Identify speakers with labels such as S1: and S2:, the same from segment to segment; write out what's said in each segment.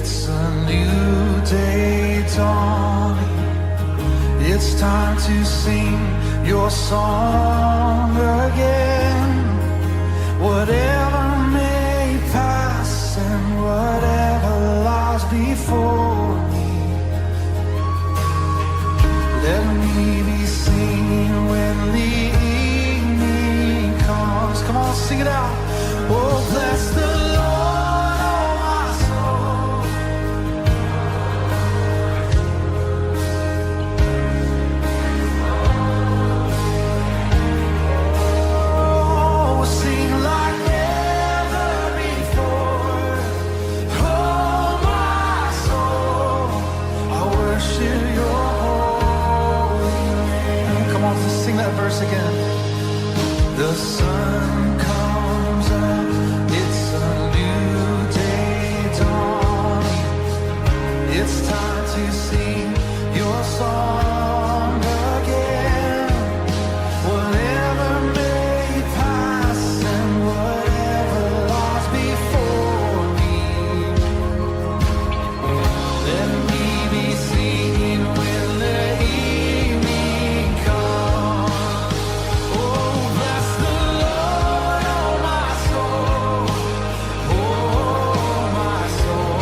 S1: It's a new day dawning. It's time to sing your song again. Whatever may pass and whatever lies before me, let me be singing when the evening comes. Come on, sing it out. Oh, bless the Lord, oh my soul. Oh, we'll sing like never before. Oh, my soul, I worship your holy name. Come on, let's sing that verse again. The sun comes up, it's a new day dawning. It's time to sing your song again. Whatever may pass and whatever lies before me, let me be singing when the evening comes. Oh, bless the Lord, oh my soul. Oh, my soul.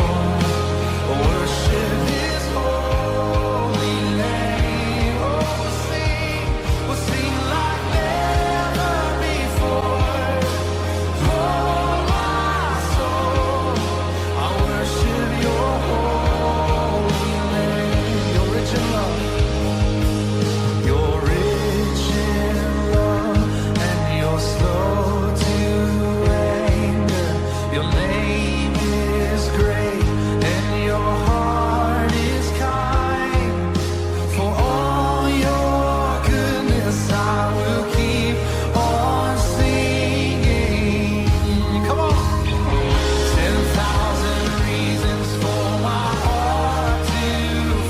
S1: Worship His holy name. Oh, we'll sing like never before. Oh, my soul, I worship your holy name. You're rich in love. You're rich in love and you're slow to anger. Your name is great and your heart is kind. For all your goodness I will keep on singing. Come on. 10,000 reasons for my heart to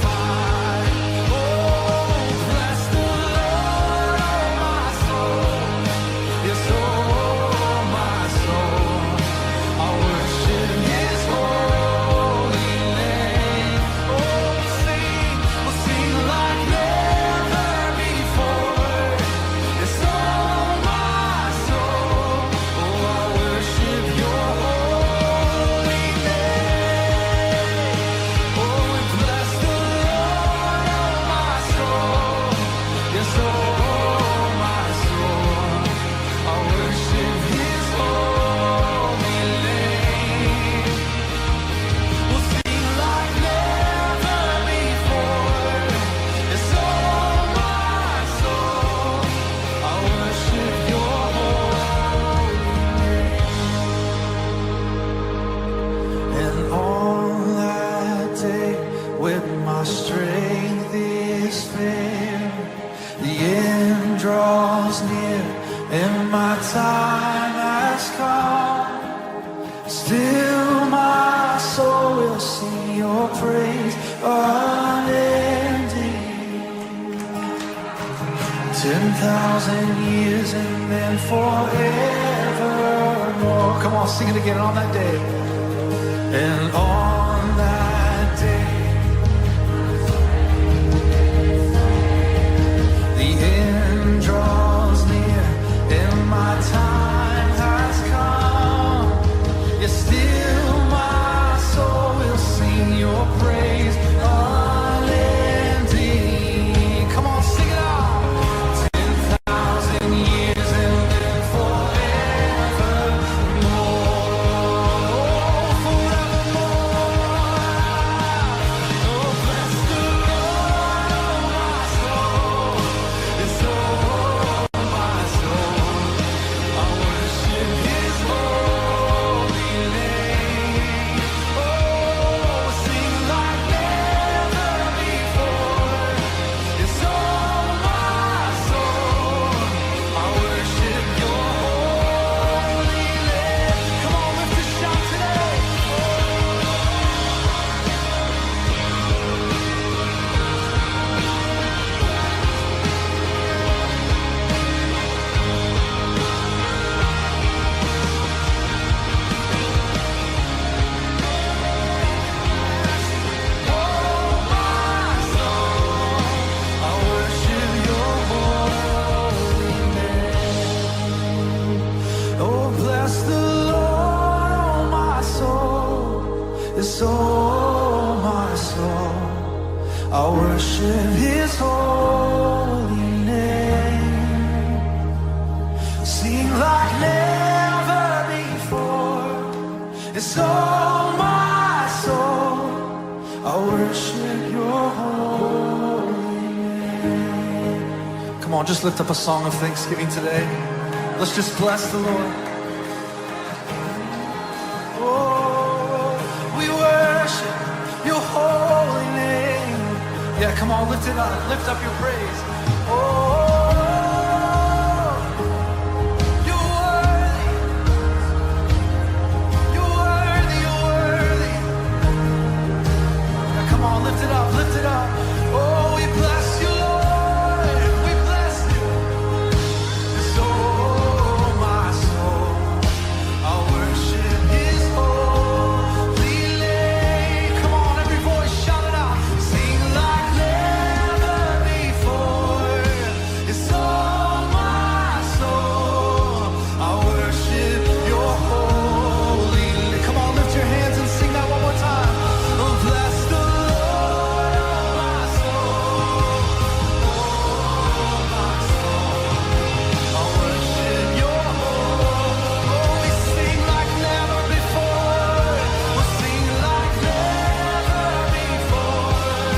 S1: find. Oh, bless the Lord, oh my soul. Yes, oh my soul, I worship His holy name. Oh, we'll sing like never before. Yes, oh my soul, oh I worship your holy name. Oh, and bless the Lord, oh my soul. Yes, oh my soul, I worship His holy name. We'll sing like never before. Yes, oh my soul, I worship your holy name. And on that day when my strength is failed, the end draws near and my time has come. Still my soul will sing your praise unending. 10,000 years and then forevermore. Come on, sing it again on that day. And on that day, the end draws near and my time has come. Yet still my soul will sing your praise unending. Come on, sing it out. 10,000 years and then forevermore. Forevermore. soul, I worship His holy name. Sing like never before. It's all my soul, I worship Your holy name. Come on, just lift up a song of thanksgiving today. Let's just bless the Lord. Oh, we worship Your holy name. Yeah, come on, lift it up. Lift up your praise. Oh, You're worthy. You're worthy. You're worthy. Yeah, come on, lift it up. Lift it up. Oh, we bless You, Lord. We bless You. So my soul, I worship His holy name. Come on, every voice, shout it out. Sing like never before. It's all my soul, I worship Your holy name. Come on, lift your hands and sing that one more time. Oh, bless the Lord, oh my soul. Oh, my soul, I worship Your holy. Oh, we sing like never before. We'll sing like never before.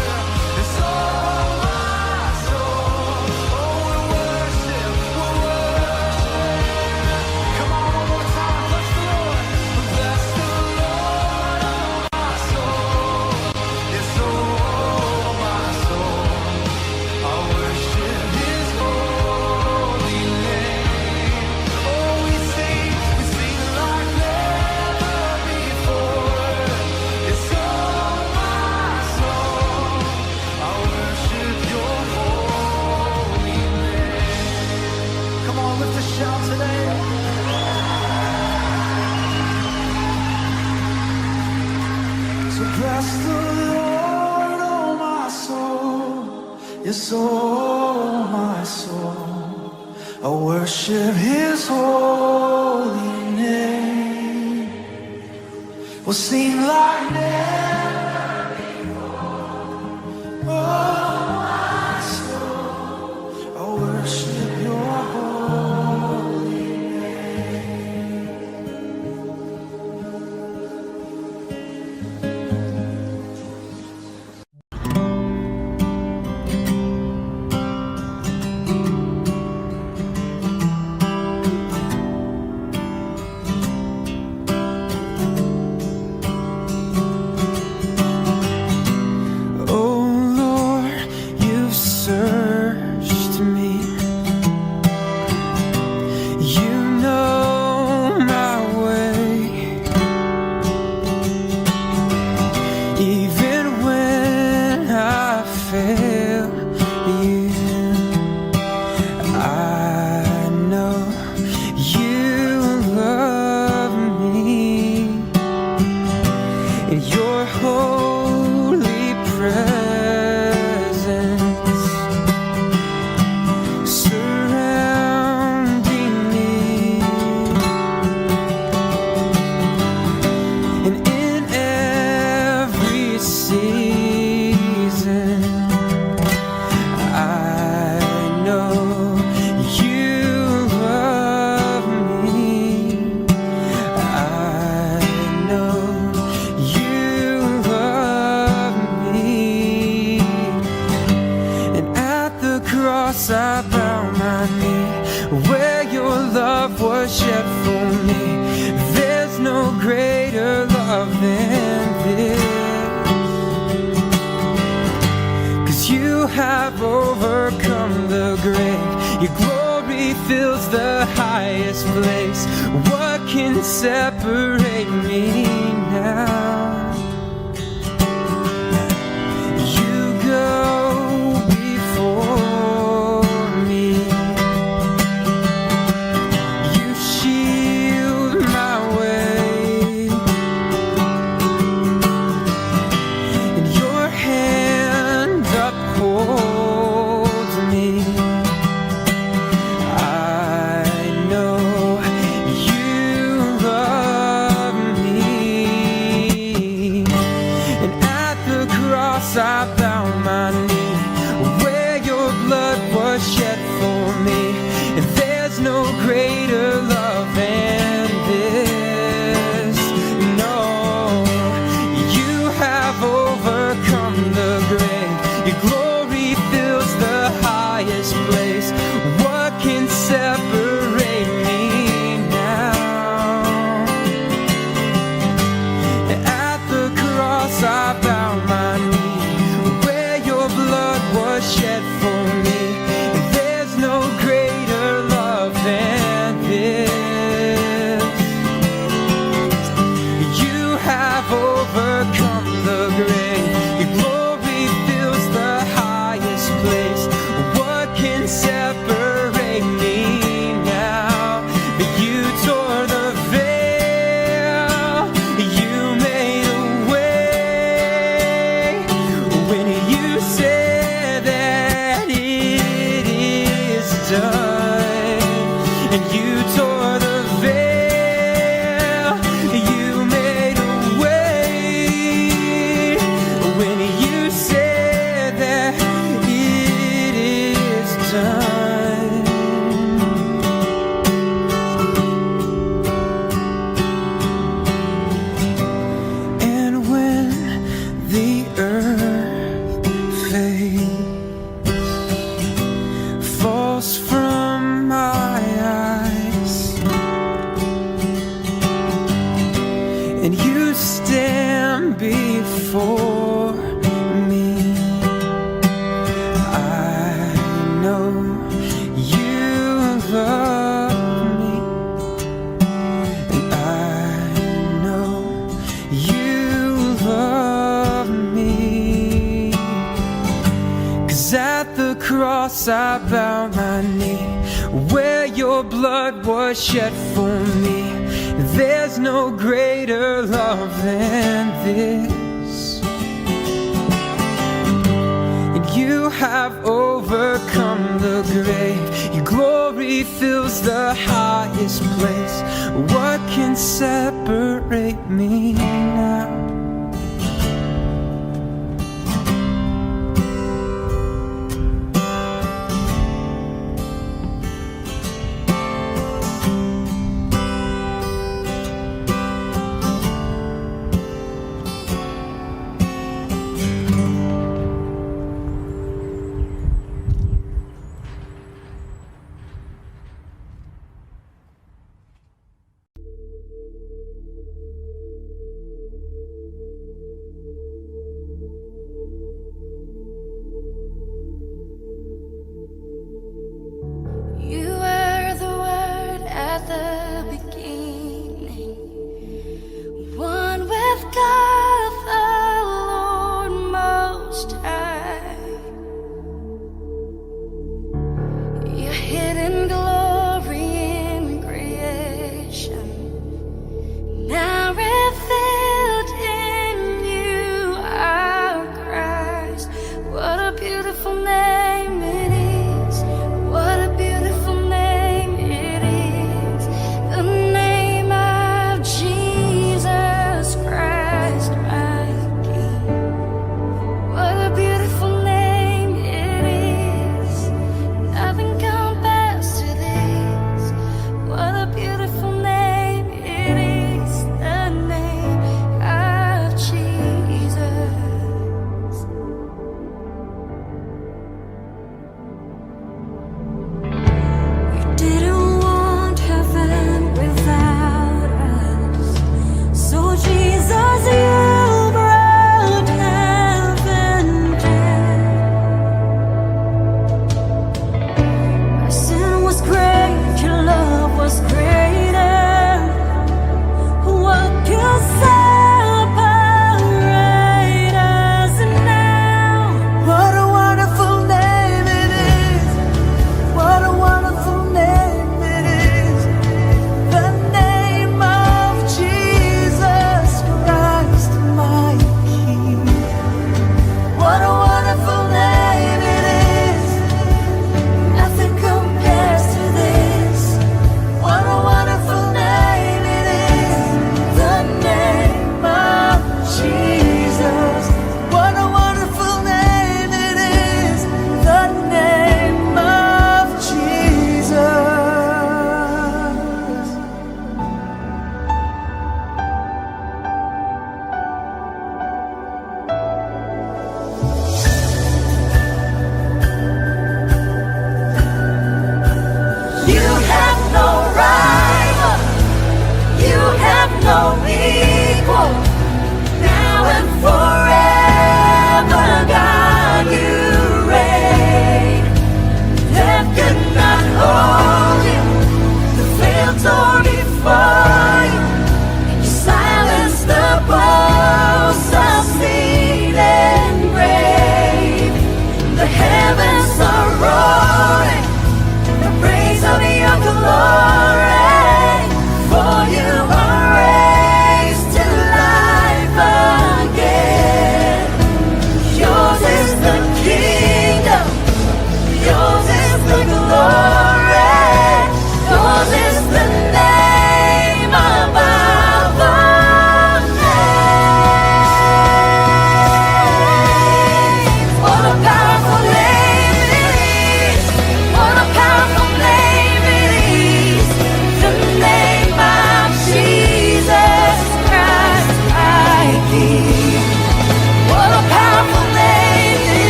S1: It's all my soul. Oh, we worship, we worship. Come on, one more time. Bless the Lord. Bless the Lord, oh my soul. It's all my soul, I worship His holy name. Oh, we sing like never before. It's all my soul, I worship Your holy name. Come on, lift a shout today. So bless the Lord, oh my soul. Yes, oh my soul, I worship His holy name. We'll sing like never before. Oh my soul, I worship Your holy name. Oh Lord, You've searched me. You know my way. Even when I fail You, I know You love me. In Your holy presence, surrounding me, and in every season, I know You love me. I know You love me. And at the cross I bow my knee, where Your love was shed for me. There's no greater love than this, 'cause You have overcome the grave. Your glory fills the highest place. What can separate me now? You go before me. You shield my way. And Your hand upholds me. I know You love me. cross I bow my knee, where your blood was shed for me. And there's no greater love than this. No, you have overcome the grave. Your glory fills the highest place. What can separate me now? At the cross I bow my knee, where your blood was shed for me. And there's no greater love than this. You have overcome the grave. Your glory fills the highest place. What can separate me now? You tore the veil. You made a way when you said that it is done. And you tore the veil. You made a way when you said that it is done. And when the earth fades, falls from my eyes, and you stand before me, I know you love me, and I know you love me. 'Cause at the cross I bow my knee, where your blood was shed for me. There's no greater love than this. And you have overcome the grave. Your glory fills the highest place. What can separate me now?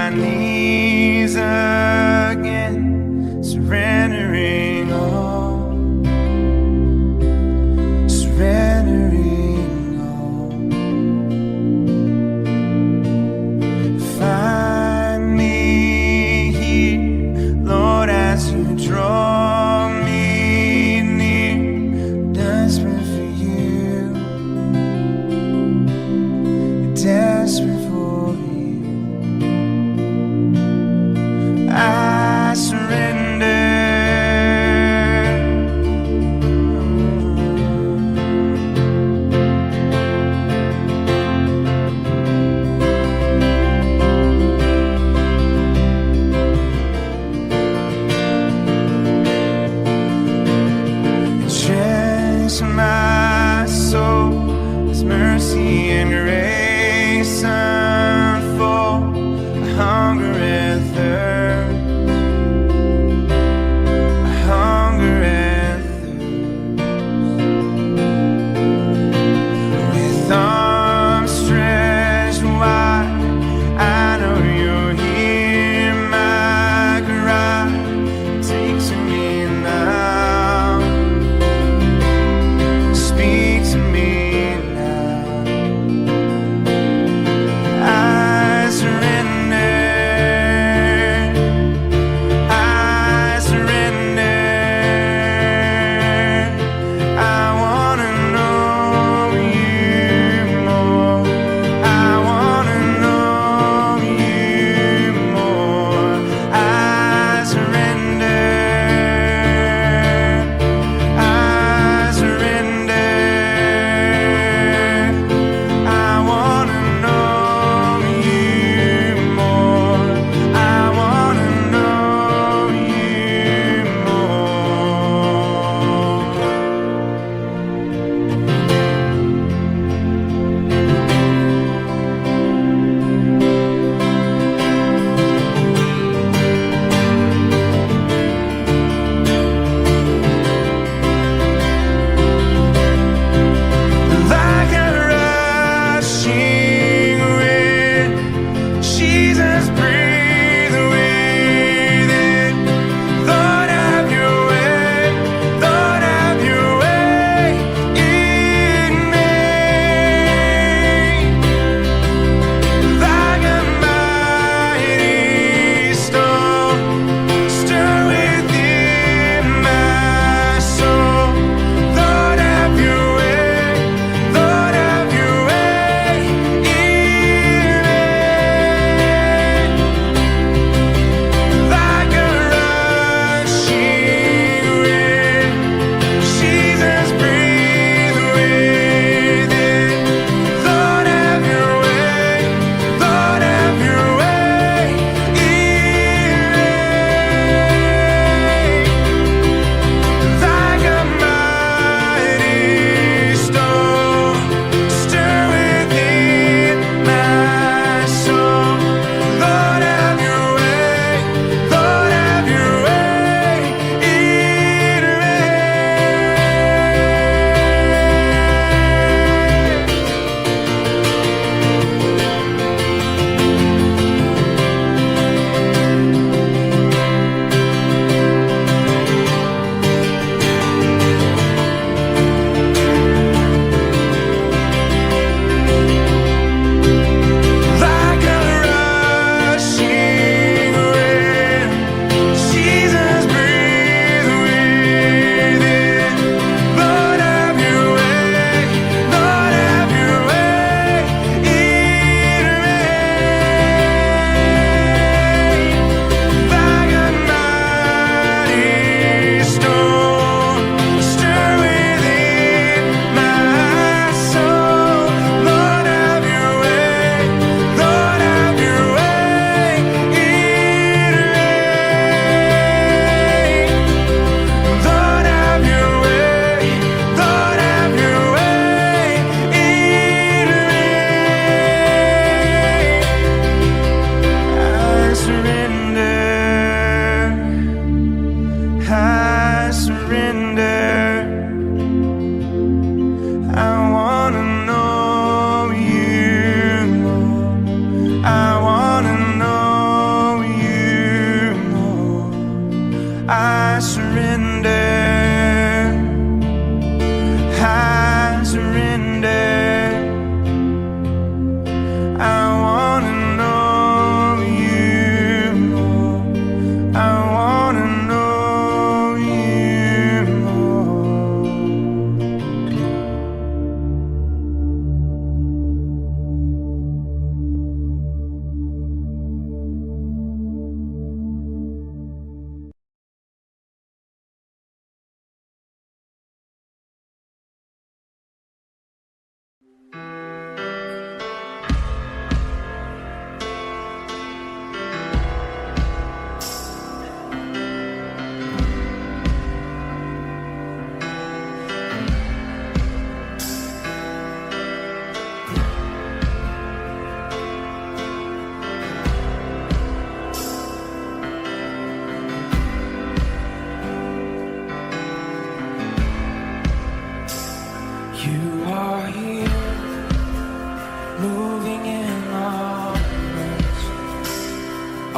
S1: my knees again, surrendering all, surrendering all. Find me here, Lord, as you draw me near, desperate for you, desperate for you.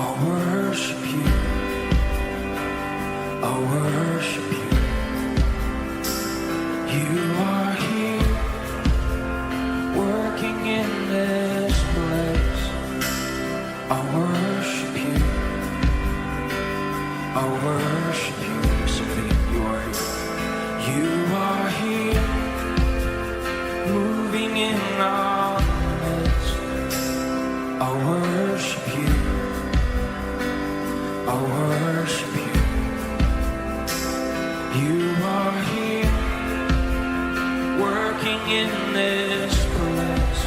S1: I'll worship you. I'll worship you. You are here, working in this place. I'll worship you. I'll worship you. Sing it. You are here. You are here, moving in our midst. I'll worship you. I'll worship you. You are here, working in this place.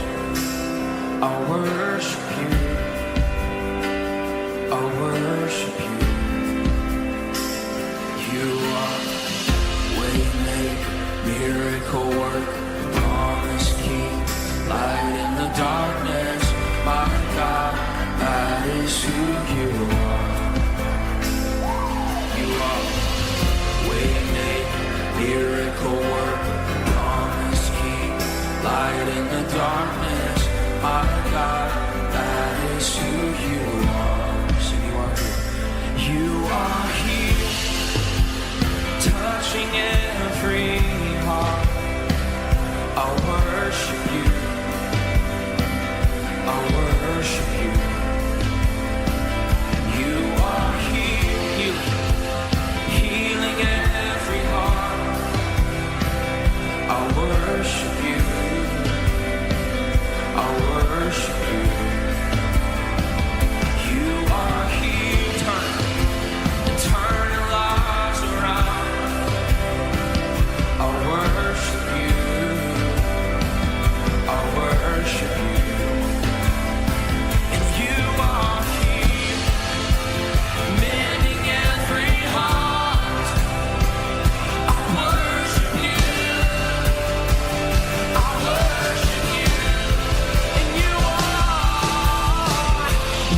S1: I'll worship you. I'll worship you. You are waymaker, miracle worker, promise king, light in the darkness. My God, that is who you are. You are waymaker, miracle worker, promise king, light in the darkness. My God, that is who you are. So you are here. You are here, touching every heart. I'll worship you. I'll worship you. You are here, healing every heart. I'll worship you. I'll worship you. You are here, turning lives around. I'll worship you. I'll worship you. And you are here, mending every heart. I'll worship you. I'll worship you. And you are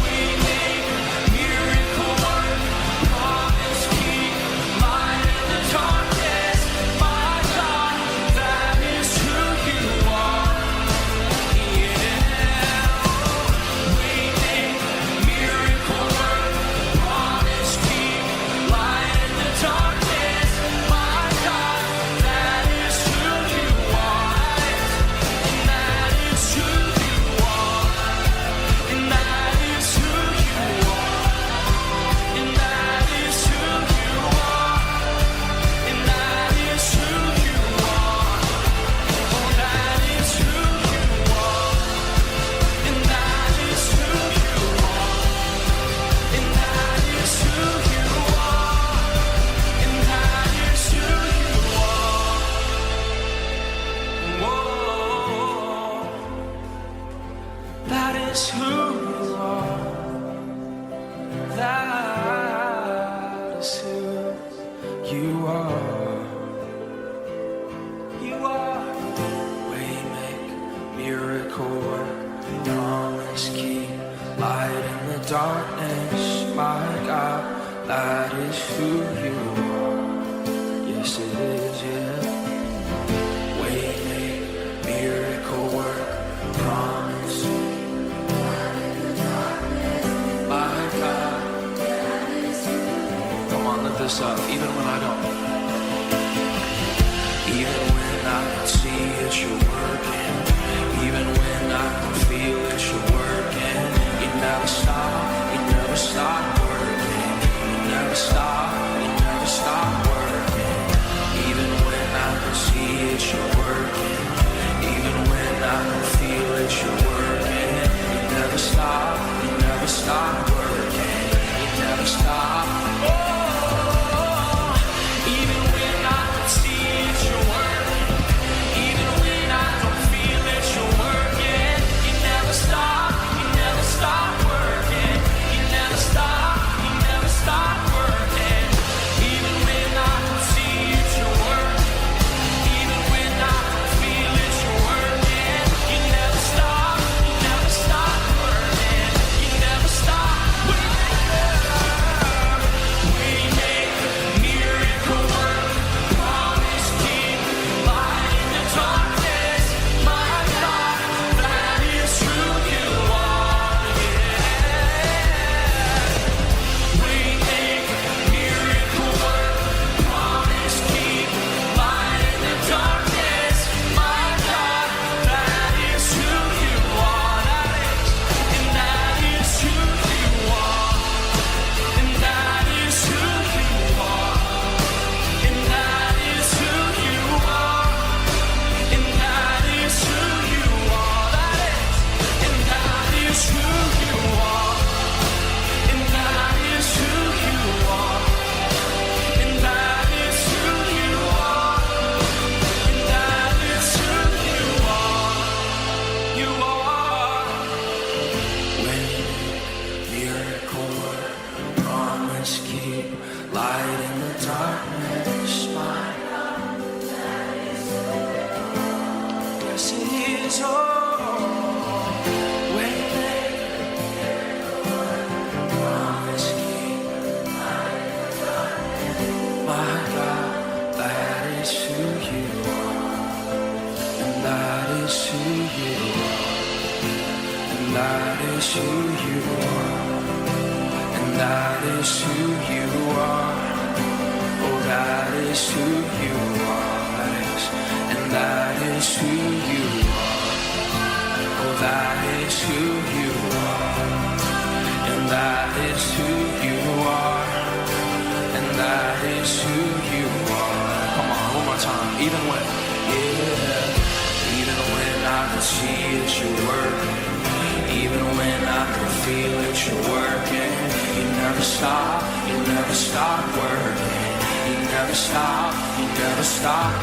S1: waymaker, miracle worker, promise king, light in the darkness. My God, that is who you are. Miracle worker, promise king, light in the darkness. My God, that is who you are. And that is who you are. And that is who you are. And that is who you are. And that is who you are. Oh, that is who you are. And that is who you are. And that is who you are. And that is who you are. Whoa. That is who you are. That is who you are. You are waymaker, miracle worker, promise king, light in the darkness. My God, that is who you are. Yes, it is, yeah. Waymaker, miracle worker, promise. My God. Come on, lift this up. Even when I don't. Even when I can see it, you're working. Even when I can feel it, you're working. You never stop. You never stop working. You never stop. You never stop working. Even when I can see it, you're working. Even when I can feel it, you're working. You never stop. You never stop working. You never stop. Oh, light in the darkness. My God, that is who you are. Yes, it is. Oh, promise keeper, light in the darkness. My God, that is who you are, and that is who you are, and that is who you are. That is who you are. Oh, that is who you are. And that is who you are. Oh, that is who you are. And that is who you are. And that is who you are. Come on, one more time. Even when, yeah, even when I can see it, you're working. Even when I can feel it, you're working. You never stop working. You never stop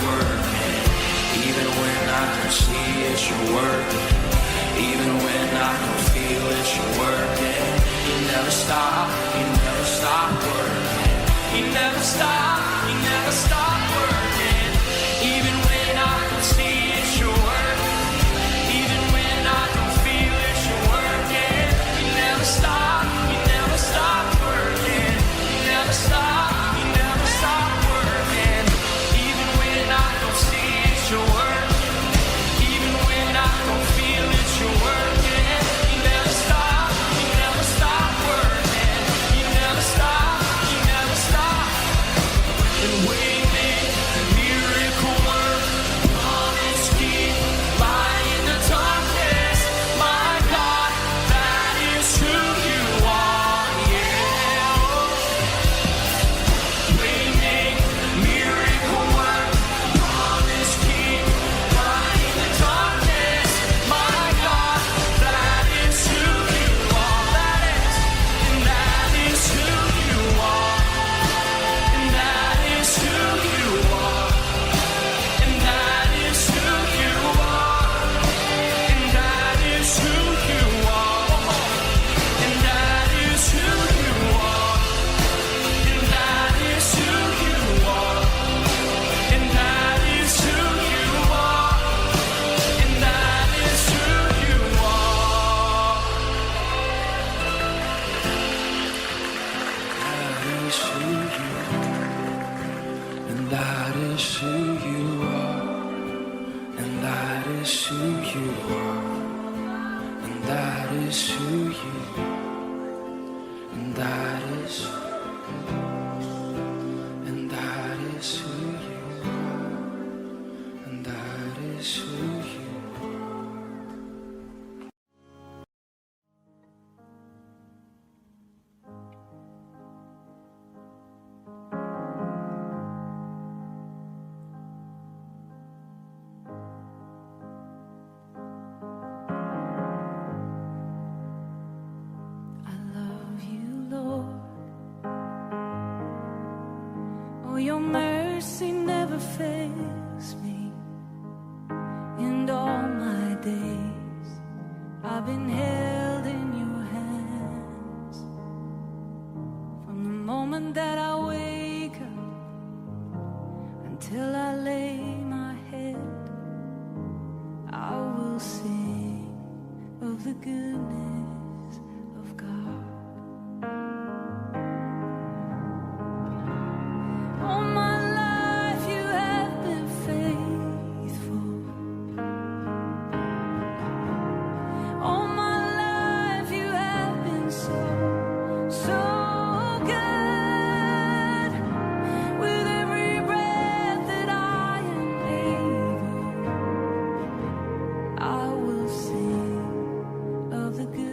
S1: working. Even when I can see it, you're working. Even when I can feel it, you're working. You never stop working. You never stop working. Even when I can see it, you're working. Even when I can feel it, you're working. You never stop working. You never stop working. Even when I don't see it, you're working. Even when I don't feel it, you're working. You never stop working. You never stop. And waiting, miracle work, promise keep, light in the darkness. My God, that is who you are. Miracle work, promise keep, light in the darkness. My God, that is who you are. That is who you are. And that is who you are. And that is who you are. And that is who you are. And that is who you are. And that is who you are. And that is who you are. And that is who you are. And that is who you are. And that is who you are. And that is who you are. And that is and that is who you are. And that is who you are.
S2: I love you, Lord. Oh, your mercy never fails me. In all my days, I've been held in your hands. From the moment that I wake up until I lay my head, I will sing of the goodness of God. All my life you have been faithful. All my life you have been so, so good. With every breath that I am able, I will sing of the good.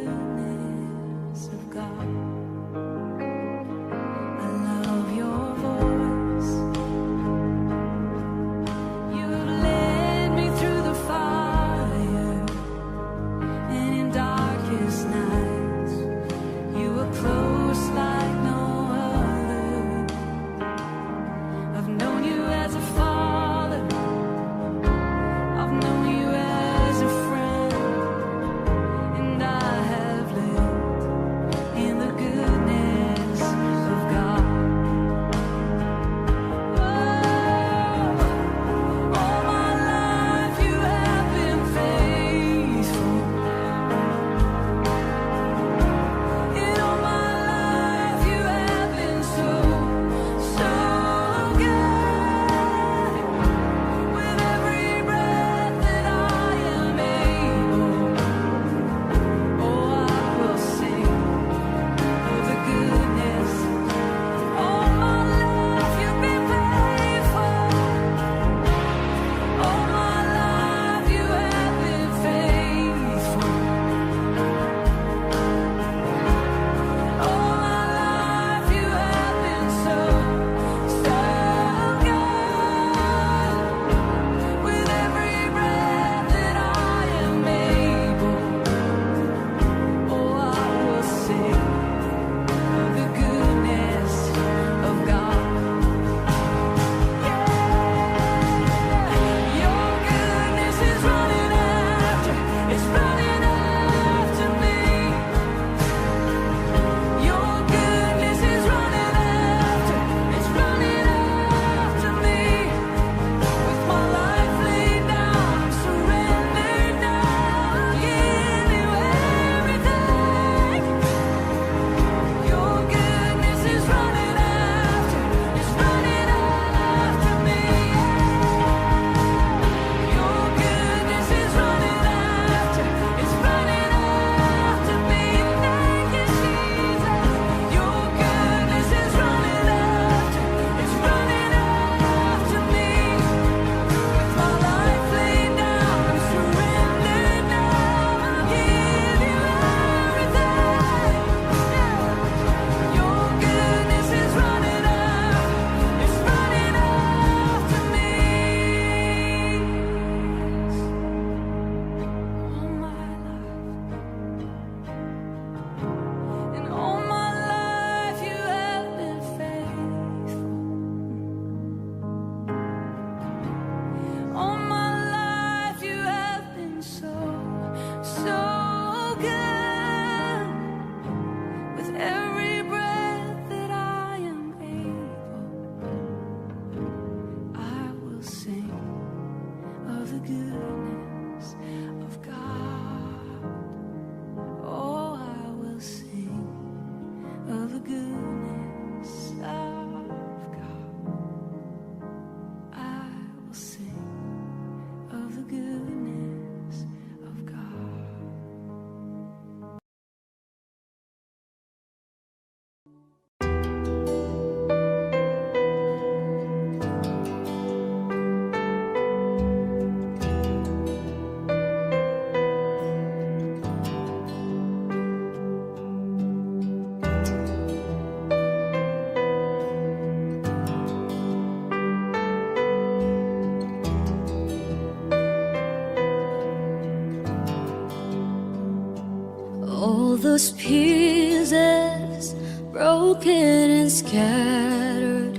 S2: those pieces, broken and scattered,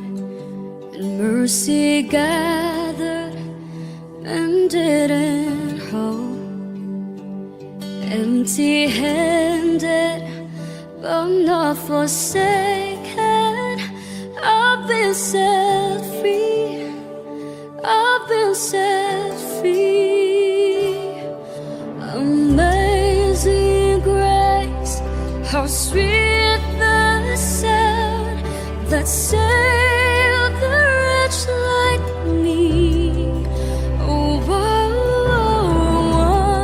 S2: and mercy gathered and didn't hold. Empty-handed, but not forsaken. I've been set free. I've been set free. Amazing grace, how sweet the sound that saved the wretch like me. Oh,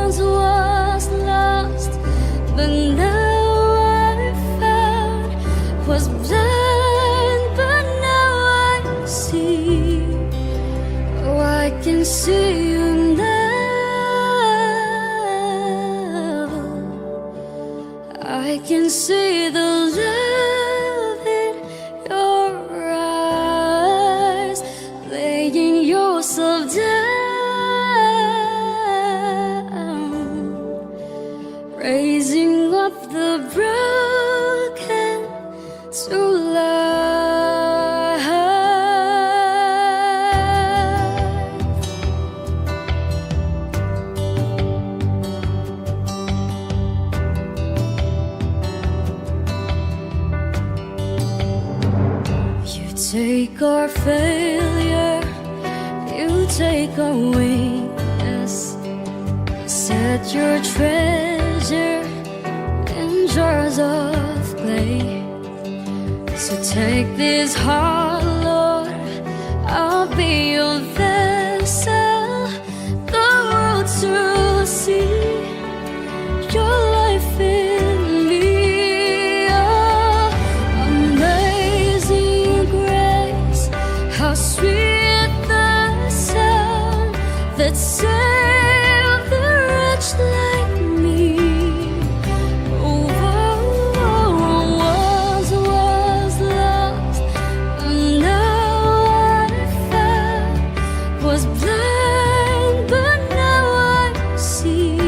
S2: once was lost, but now I found. Was blind, but now I see. Oh, I can see you now. I can see the love in your eyes, laying yourself down, raising up the broken to life. You take our failure, you take our weakness, set your treasure in jars of clay. So take this heart, Lord, I'll be your vessel, the world to see your life in me. Oh, amazing grace, how sweet the sound that saved the wretch like me. Was blind, but now I see.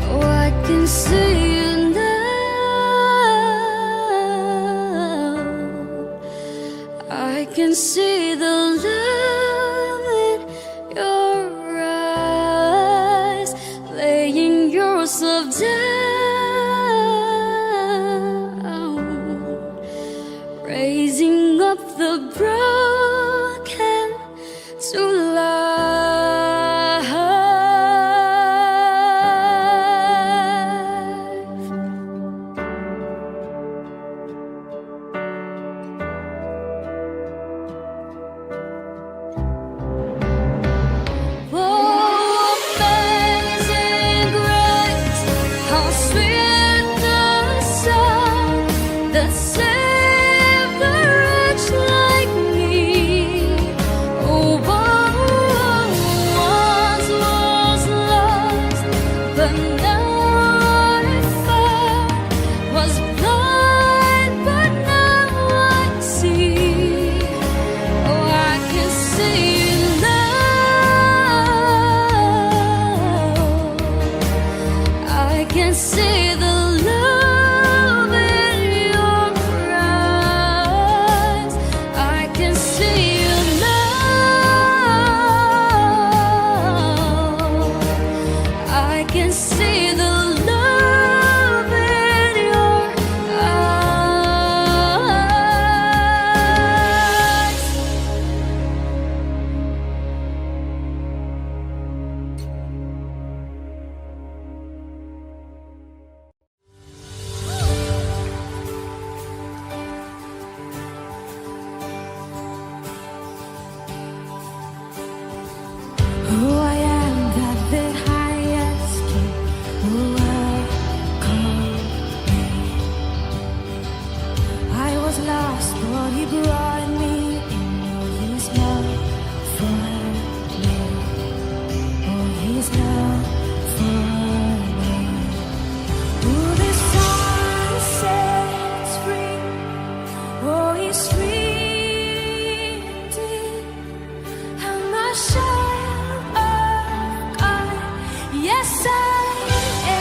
S2: Oh, I can see you now. I can see the love in your eyes, laying yourself down, raising up the broken to life. Oh, amazing grace, how sweet the sound that saved the wretch like me. Oh, once was lost, but now I found. Was blind, but now I see. Oh, I can see you now. I can see the love in your eyes. I can see you now. I can see the love in your eyes. Who I am, God the highest King, who welcomed me. I was lost, but He brought me in. Oh, His love for me. Oh, His love for me. Who the Son sets free. Oh, He's free indeed. I'm a child of God. Yes, I am.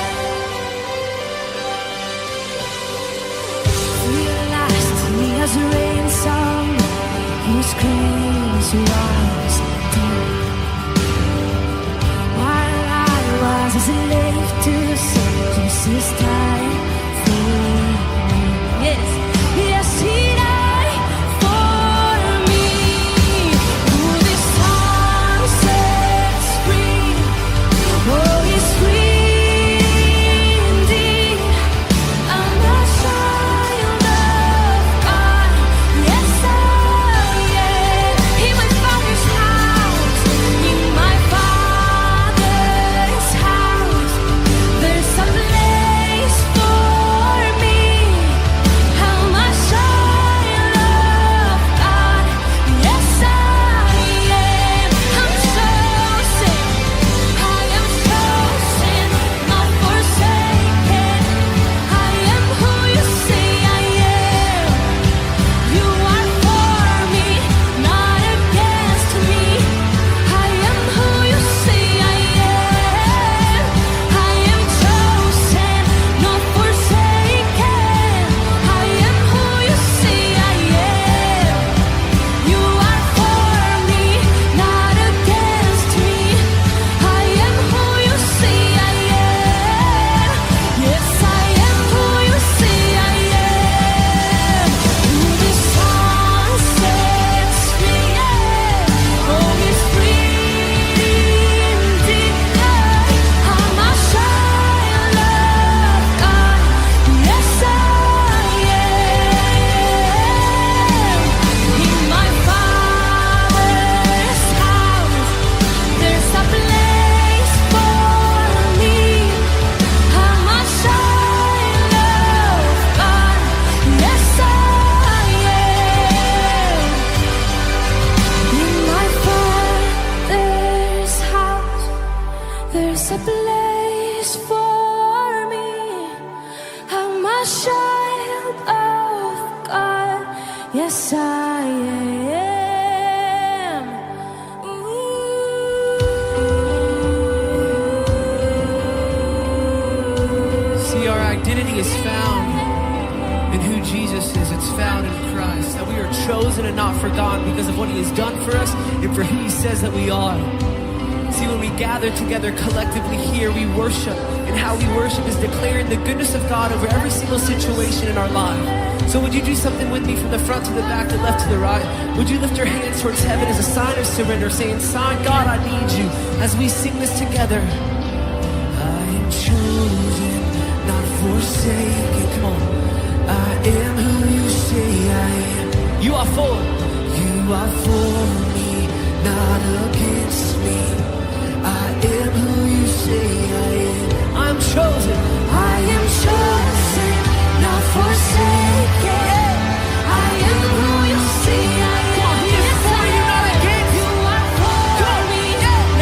S2: Yes, I am.
S3: See, our identity is found in who Jesus is. It's found in Christ. That we are chosen and not forgotten because of what he has done for us and for who he says that we are. See, when we gather together collectively here, we worship. And how we worship is declaring the goodness of God over every single situation in our life. So would you do something with me from the front to the back, the left to the right? Would you lift your hands towards heaven as a sign of surrender, saying, "Son, God, I need you," as we sing this together. I am chosen, not forsaken. Come on. I am who you say I am. You are for. You are for me, not against me. I am who you say I am. I'm chosen.
S2: I am chosen, not forsaken. I am who you say I am.
S3: He is for you, not against.
S2: You are for me,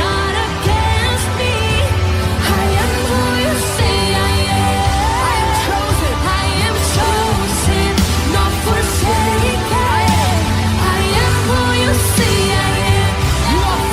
S2: not against me. I am who you say I am.
S3: I am chosen.
S2: I am chosen, not forsaken. I am who you say I am.
S3: You are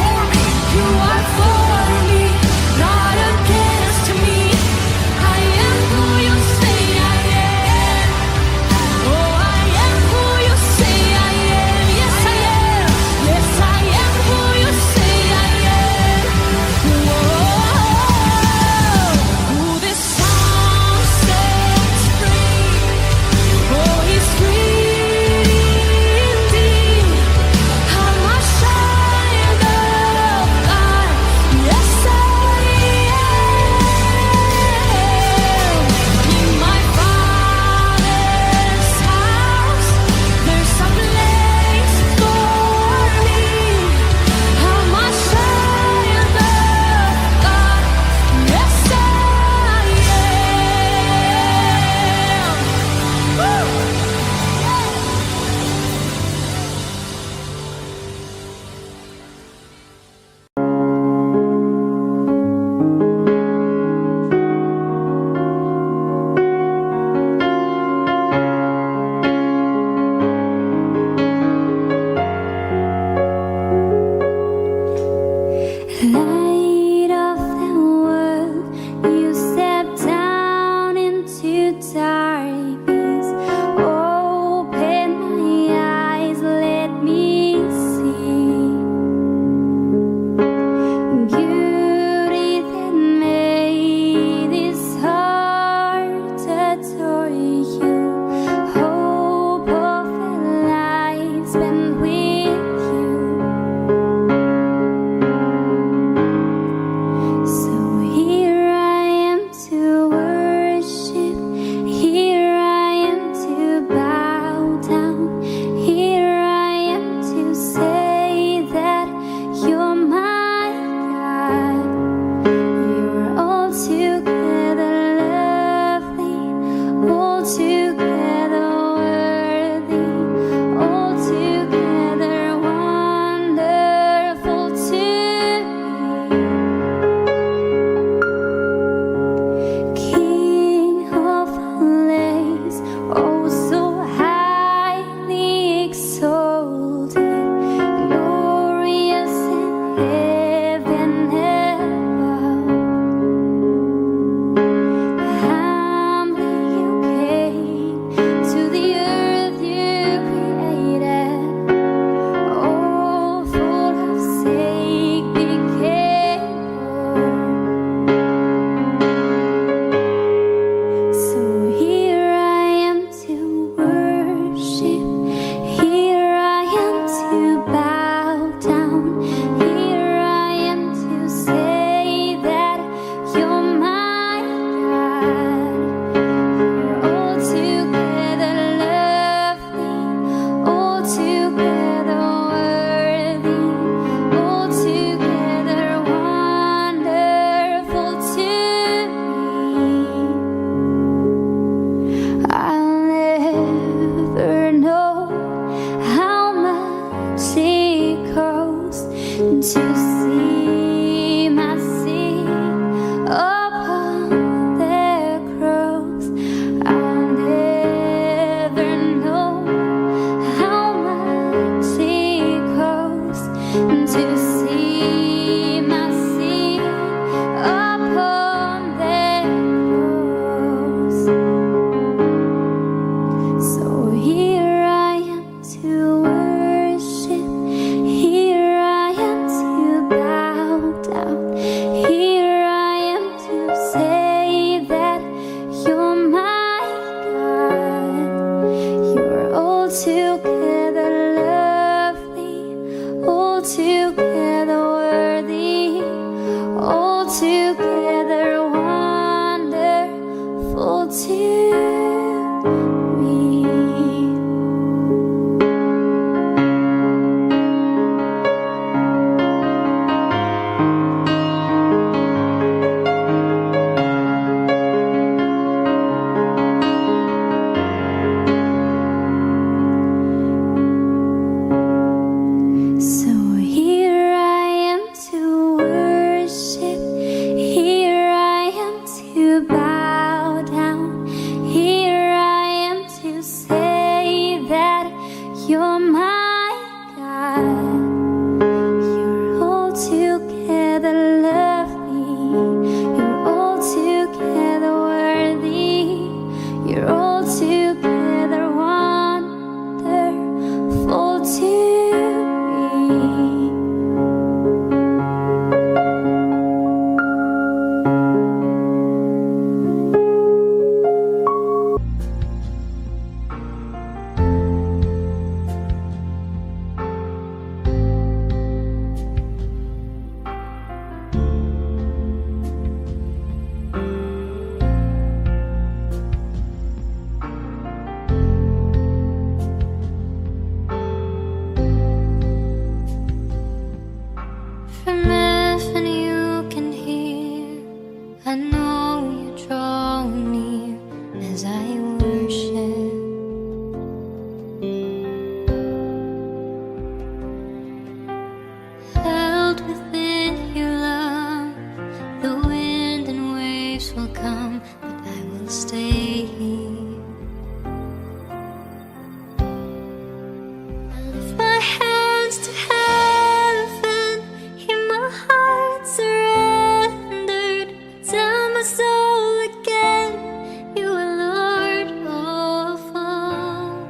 S2: hands to heaven, hear my heart surrendered. Tell my soul again, you are Lord of all.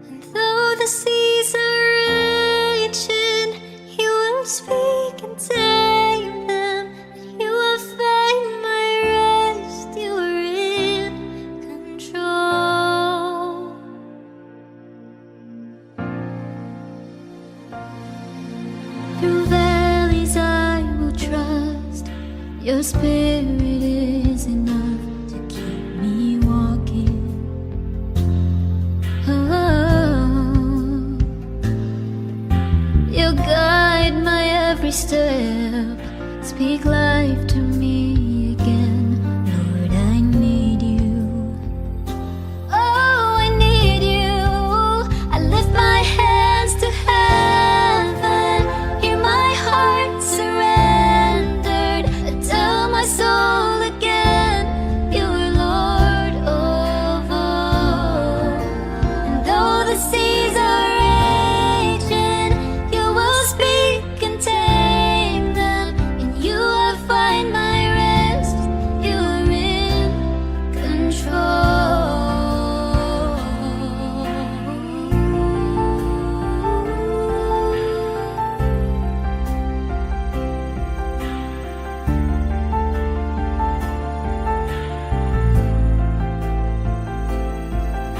S2: And though the seas are raging, you will speak and tame them. You will find my rest, you are in control. Through valleys I will trust, your spirit is enough to keep me walking. You guide my every step, speak life to me again. Lord, I need you. Oh, I need you. I lift my hands to heaven, hear my heart surrendered. I tell my soul again, you are Lord of all. And though the seas are raging, you will speak and tame them. In you I find my rest, you are in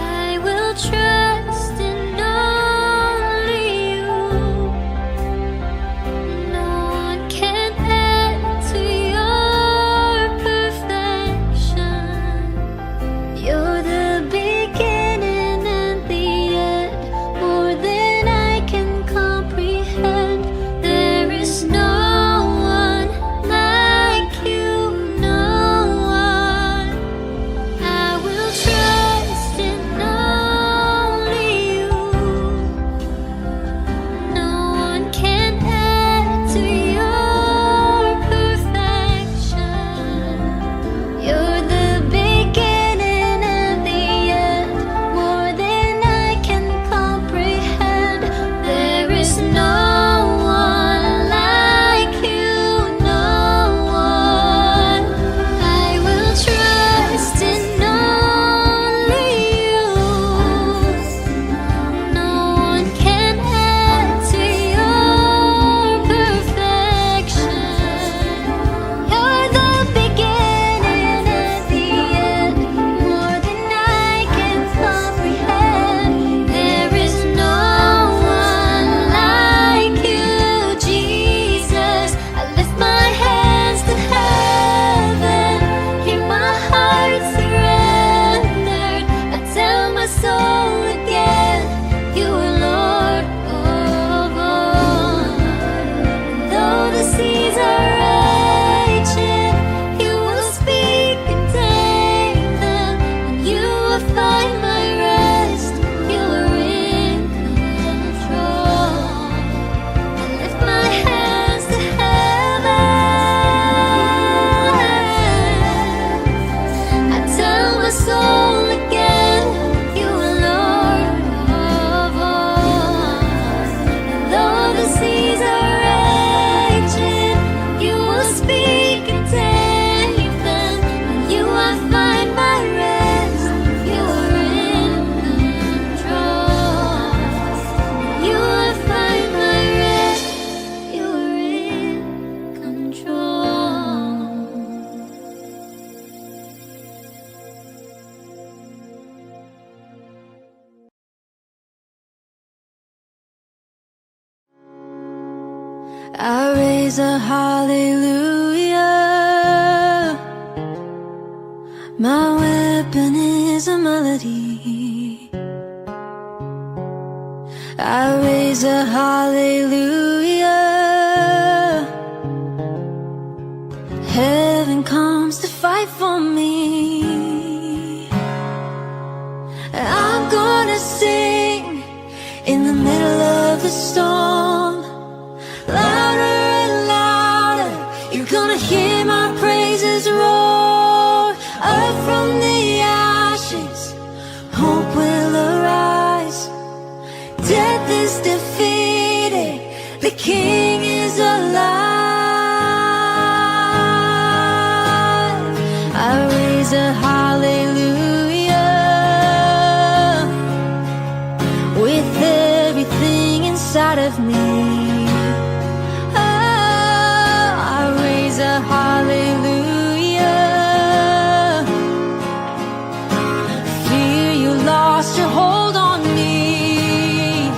S2: I will trust in only you. No one can add to your perfection. You're the beginning and the end, more than I can comprehend. There is no one like you, no one. I will trust in only you. No one can add to your perfection. You're the beginning and the end, more than I can comprehend. There is no one like you, no one. I will trust in only you. No one can add to your perfection. You're the beginning and the end, more than I can comprehend. There is no one like you, Jesus. I lift my hands to heaven, hear my heart surrendered. I tell my soul again, you are Lord of all. Though the seas are raging, you will speak and tame them. And you will find my rest, you are in control. I lift my hands to heaven, I tell my soul again, you are Lord of all. Though the seas are raging, you will speak and tame them. And you I find my rest, you are in control. You I find my rest, you are in control. I raise a hallelujah. My weapon is a melody. I raise a hallelujah. Heaven comes to fight for me. I'm gonna sing in the middle of the storm. Louder and louder, you're gonna hear my praises roar. Up from the ashes, hope will arise. Death is defeated. The King is alive. I raise a hallelujah with everything inside of me. Oh, I raise a hallelujah. Fear you lost your hold on me.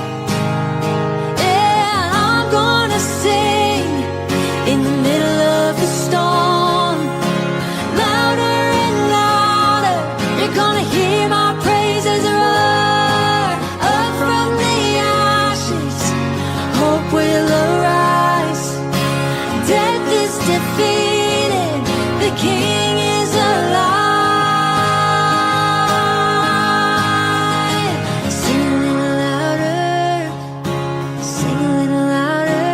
S2: And I'm gonna sing in the middle of the storm. Louder and louder, you're gonna hear my praises roar. Up from the ashes, hope will arise. Death is defeated, the King is alive. Sing a little louder, sing a little louder,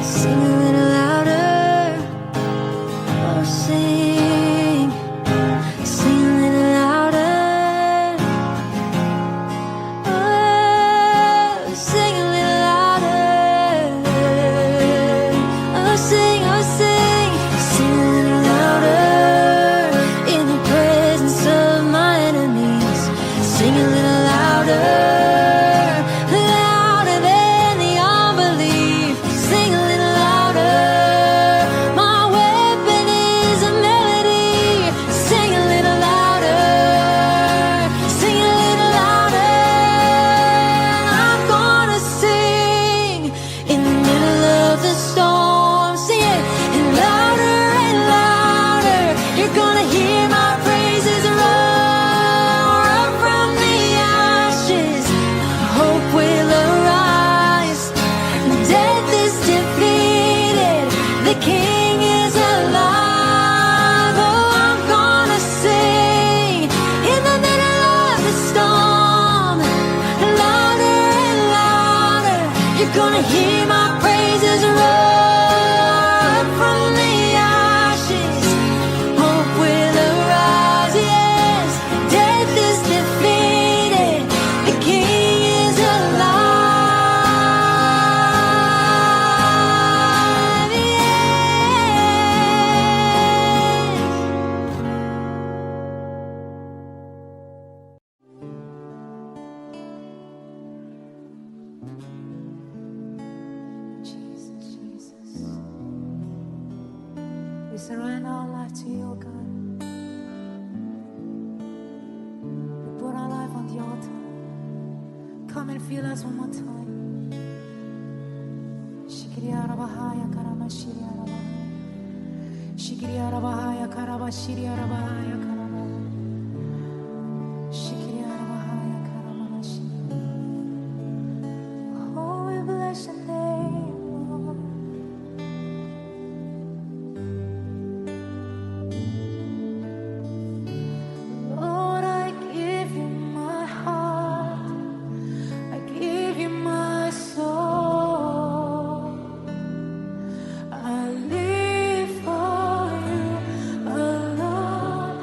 S2: sing a little louder. Oh, sing, sing a little louder. Oh, sing a little louder. Oh, sing, sing a little louder. In the presence of my enemies, sing a little louder. Louder than the unbelief, sing a little louder. My weapon is a melody, sing a little louder. Sing a little louder. I'm gonna sing in the middle of the storm. Sing it and louder, you're gonna hear my praises roar. Up from the ashes, hope will arise. Death is defeated, the King is alive. Oh, I'm gonna sing in the middle of the storm. Louder and louder, you're gonna hear my praises roar. Up from the ashes, hope will arise. Yes, death is defeated, the King is alive. Jesus, Jesus. We surrender our life to you, God. We put our life on the altar. Come and feel us one more time. Shikiriarabahaya karamashiriarabahaya. Shikiriarabahaya karabashiriarabahaya karabahaya. Shikiriarabahaya karamashiriarabahaya. Oh, we bless your name, Lord. Lord, I give you my heart. I give you my soul. I live for you alone.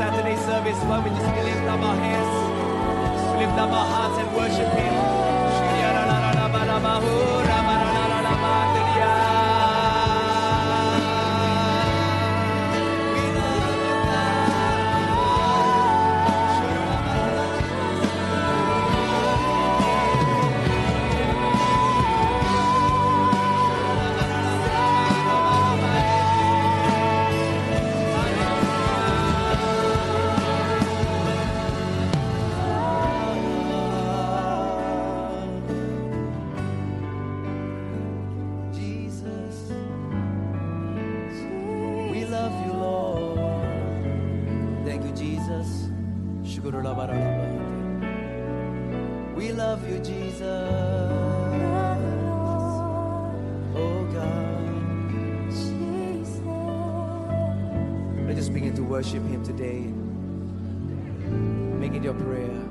S4: Saturday service, why we just lift up our hands, lift up our hearts and worship Him. We love you, Jesus. Oh God. Let's just begin to worship Him today. Make it your prayer.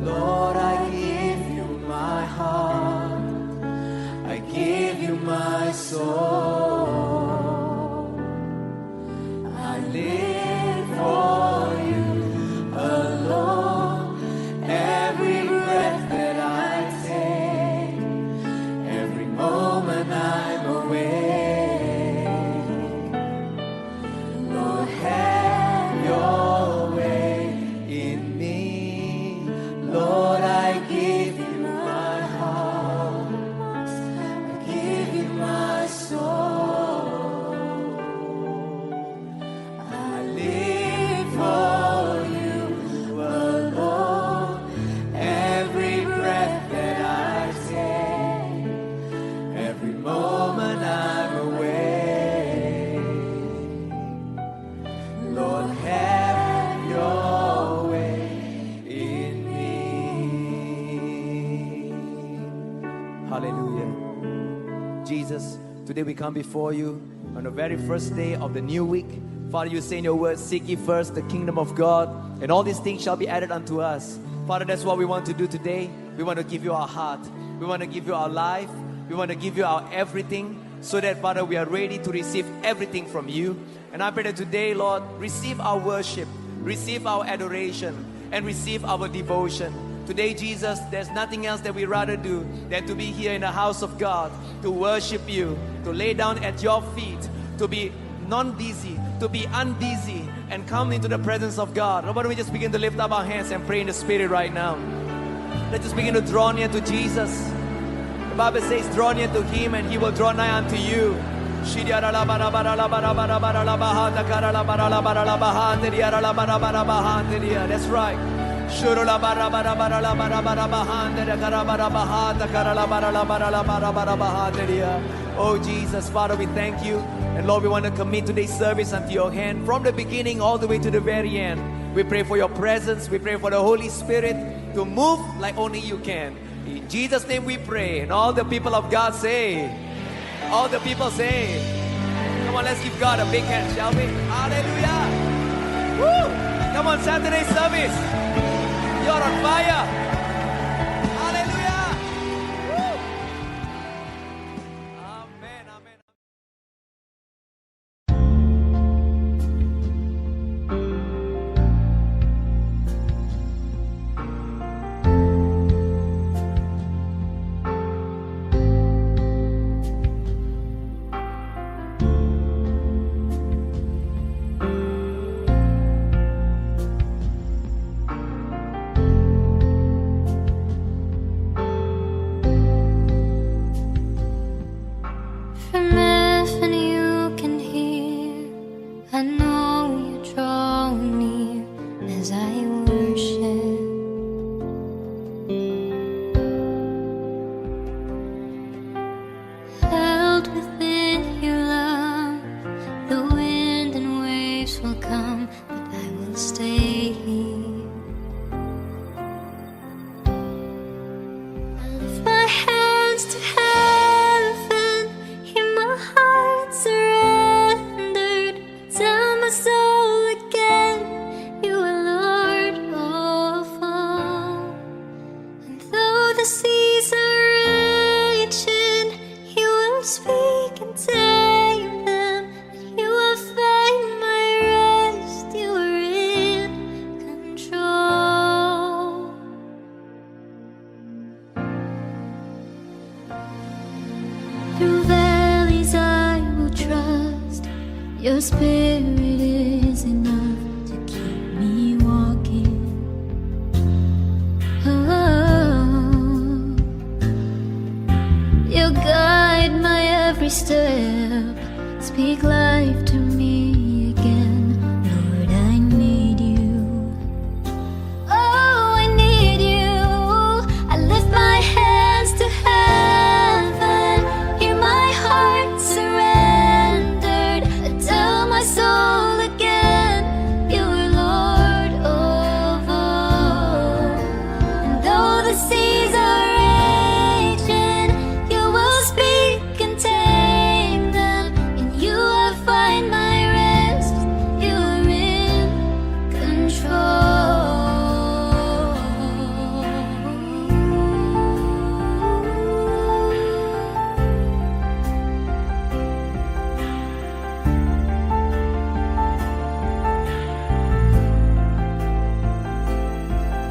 S4: Lord, I give you my heart. I give you my soul. I live for you alone. Every breath that I take, every moment I'm awake. Lord, have your way in me. Lord, I give you my heart. I give you my soul. I live for you alone. Every breath that I take, every moment I'm awake. Lord, have your way in me. Hallelujah. Jesus, today we come before you on the very first day of the new week. Father, you say in your word, seek ye first the kingdom of God, and all these things shall be added unto us. Father, that's what we want to do today. We want to give you our heart. We want to give you our life. We want to give you our everything, so that, Father, we are ready to receive everything from you. And I pray that today, Lord, receive our worship, receive our adoration, and receive our devotion. Today, Jesus, there's nothing else that we rather do than to be here in the house of God, to worship you, to lay down at your feet, to be non-busy, to be unbusy, and come into the presence of God. Why don't we just begin to lift up our hands and pray in the Spirit right now? Let's just begin to draw near to Jesus. The Bible says, draw near to Him and He will draw nigh unto you. That's right. Oh Jesus, Father, we thank you. And Lord, we want to commit today's service unto your hand from the beginning all the way to the very end. We pray for your presence. We pray for the Holy Spirit to move like only you can. In Jesus' name we pray. And all the people of God say, all the people say, come on, let's give God a big hand, shall we? Hallelujah. Woo! Come on, Saturday service. You're on fire. Hallelujah. Woo! Amen, amen.
S2: From heaven you can hear, I know you draw near as I worship. Held within your love, the wind and waves will come, but I will stay here. I lift my hands to heaven, hear my heart surrendered. Tell my soul again, you are Lord of all. And though the seas are raging, you will speak and tame them, and you will find my Spirit is enough to keep me walking. You guide my every step, speak life to me again. Lord, I need you. Oh, I need you. I lift my hands to heaven, hear my heart surrendered. I tell my soul again, you are Lord of all. And though the seas are raging, you will speak and tame them. In you I find my rest. You are in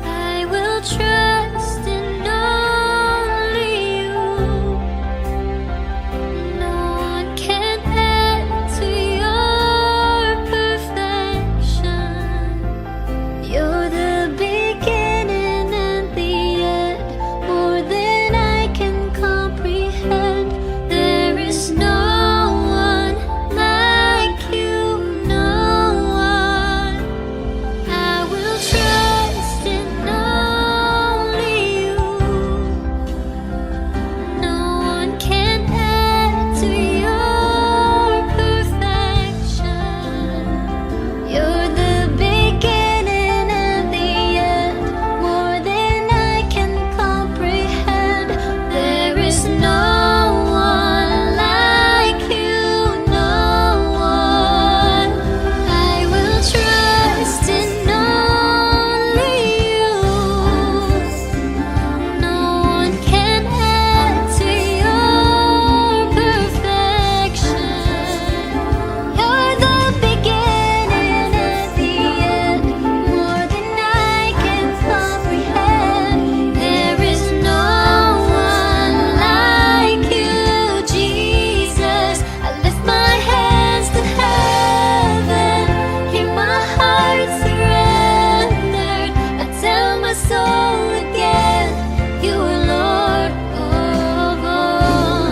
S2: I will trust in only you. No one can add to your perfection. You're the beginning and the end, more than I can comprehend. There is no one like you, no one. I will trust in only you. No one can add to your perfection. You're the beginning and the end, more than I can comprehend. There is no one like you, no one. I will trust in only you. No one can add to your perfection. You're the beginning and the end, more than I can comprehend. There is no one like you, Jesus. I lift my hands to heaven, hear my heart surrendered. I tell my soul again, you are Lord of all.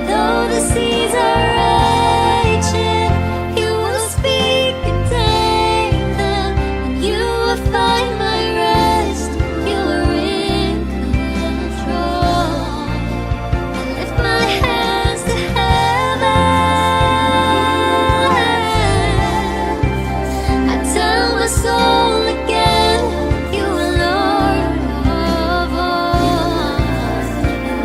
S2: Though the seas are raging, you will speak and tame them. In you I find my rest. You are in control. I lift my hands to heaven. I tell my soul again, you are Lord of all.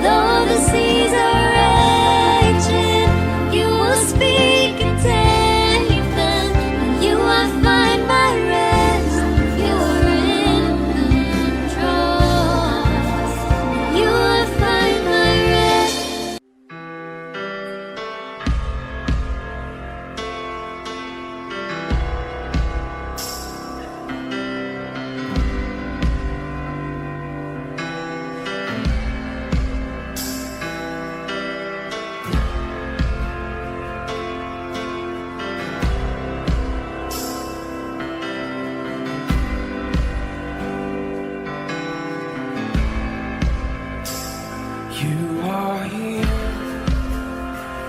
S2: Though the seas are raging, you will speak and tame them. In you I find my rest. You are in control. In you I find my rest.
S1: You are here,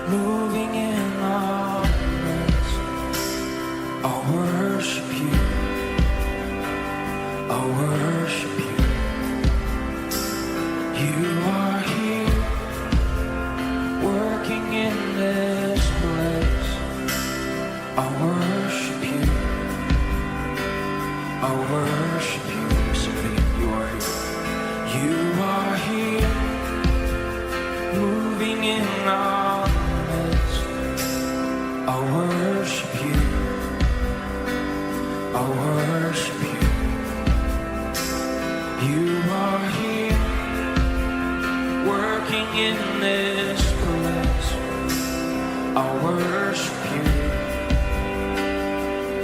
S1: moving in our midst. I'll worship you. I'll worship you. You are here, working in this place. I'll worship you. I'll worship you. Sing it again. You are here. You are here, moving in our midst. I'll worship you. I'll worship you. You are here, working in this place. I'll worship you.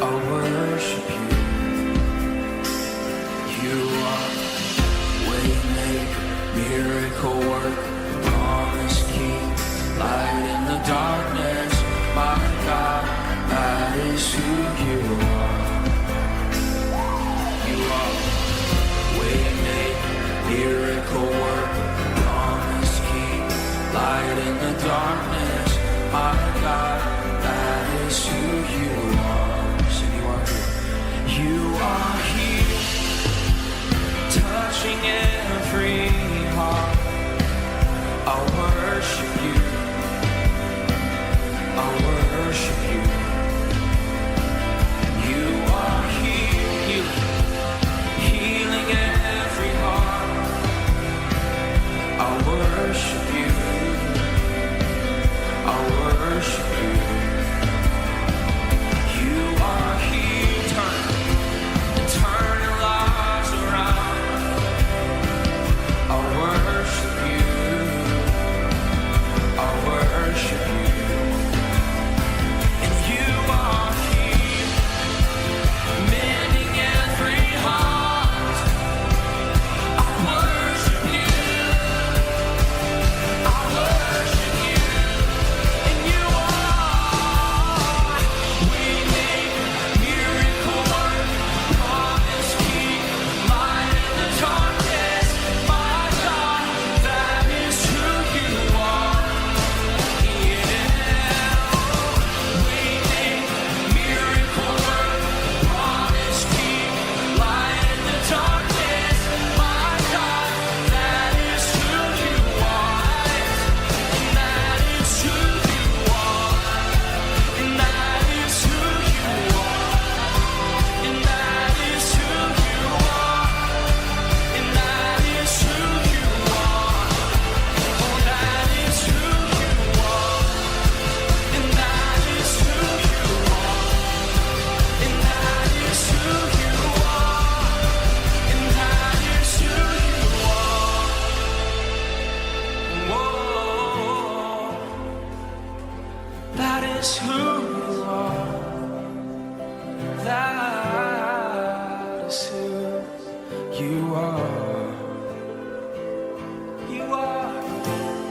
S1: I'll worship you. You are waymaker, miracle worker, promise keep, light in the darkness, my God. you are. You are waymaker, miracle worker, promise keep, light in the darkness. My God, that is who you are. So you are here. You are here, touching every heart. I'll worship you. I'll worship you. You are here, healing every heart. I'll worship you. I'll worship you. You are here, turning lives around. I'll worship you. I'll worship you. And you are here, mending every heart. I'll worship you. I'll worship you. And you are waymaker, miracle worker, promise keep, light in the darkness. My God, that is who you are. That is who you are. That is who you are. You are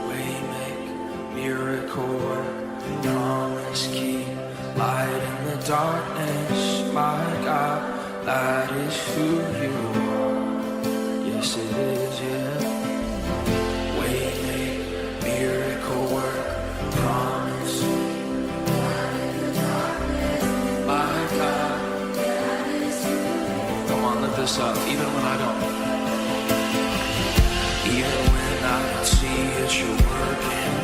S1: waymaker, miracle worker, promise keep, light in the darkness. My God, that is who you are. Yes, it is, yeah. Waymaker, miracle worker, promise. My God, come on, lift this up. Even when I don't, even when I don't see it, you're working.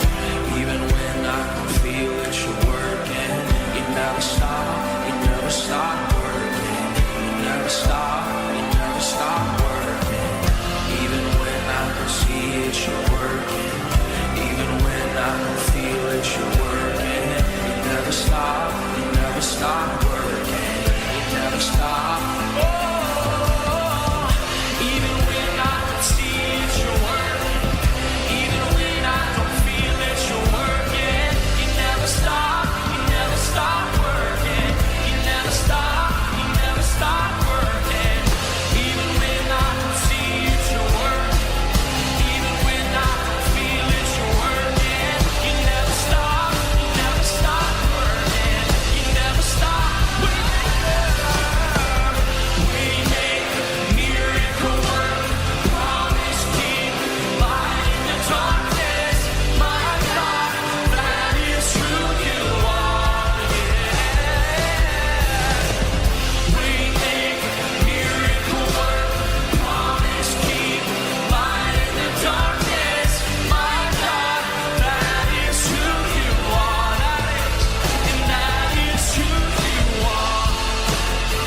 S1: Even when I don't feel it, you're working. You never stop, you never stop working. You never stop, you never stop working. Even when I don't see it, you're working. Even when I don't feel it, you're working. You never stop, you never stop working. You never stop. Oh, even when I don't see it, you're working. Even when I don't feel it, you're working. You never stop, you never stop working. You never stop, you never stop working. Even when I don't see it, you're working. Even when I don't feel it, you're working. You never stop, you never stop working. You never stop working. We make miracle work, promise keep, light in the darkness. My God, that is who you are. Yeah. We make miracle work, promise keep, light in the darkness. My God, that is who you are. That is who you are.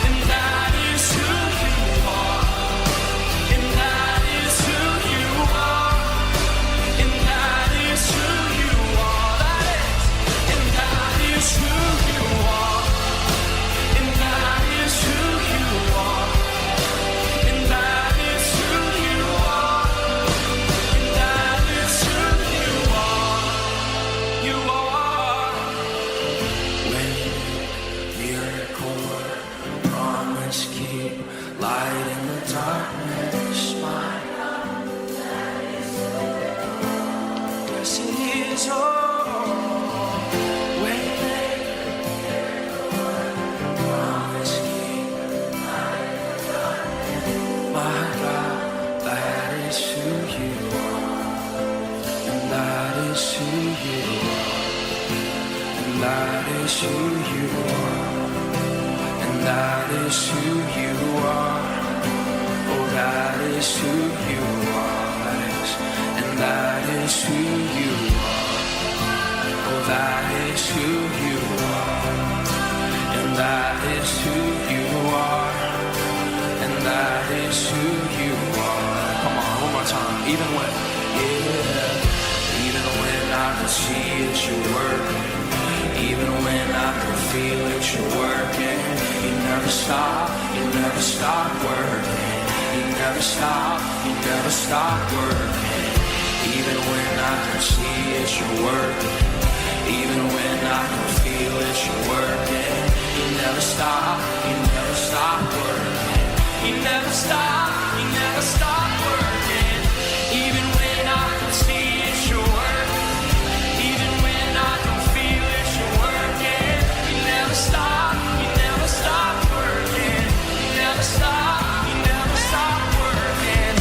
S1: And that is who you are. And that is who you are. And that is who you are. And that is who you are. And that is who you are. And that is who you are. And that is who you are. You are. Miracle work, promise keep, light in the darkness. My God, yes it is. Oh, waymaker, that is who you are. Oh, that is who you are. That is, and that is who you are. Oh, that is who you are. And that is who you are. And that is who you are. Come on, one more time. Even when, yeah, even when I can see it, you're working. Even when I can feel it, you're working. You never stop working. You never stop working. Even when I can see it, you're working. Even when I can feel it, you're working. You never stop working. You never stop working. Even when I can see it, you're working. Even when I can feel it, you're working. You never stop working. You never stop working.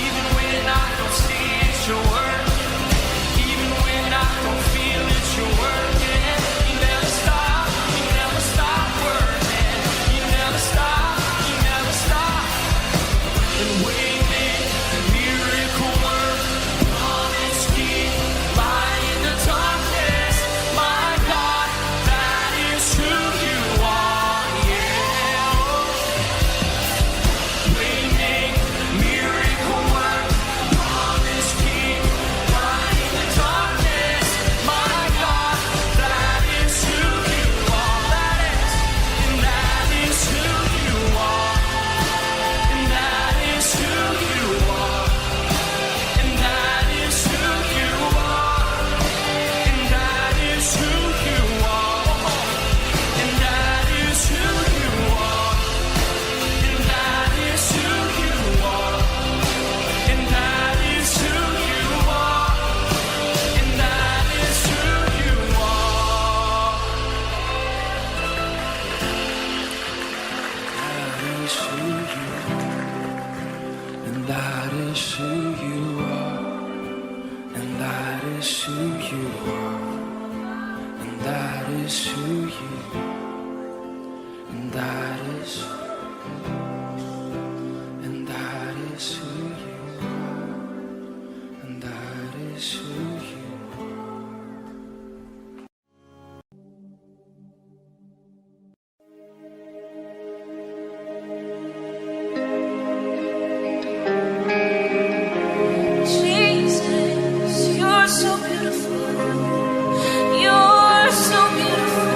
S1: Even when I can see it, you're working. Even when I can feel it, you're working. You never stop working. You never stop. And waiting, miracle work, promise keep, light in the darkness. My God, that is who you are. Yeah. Waiting, miracle work, promise keep, light in the darkness. My God, that is who you are. That is who you are. And that is who you are. And that is who you are. And that is who you are. And that is who you are. And that is who you are. And that is who you are. And that is who you are. And that is who you are. And that is who you are. And that is who you are. And that is and that is who you are. And that is who you are.
S2: Jesus, you're so beautiful. You're so beautiful.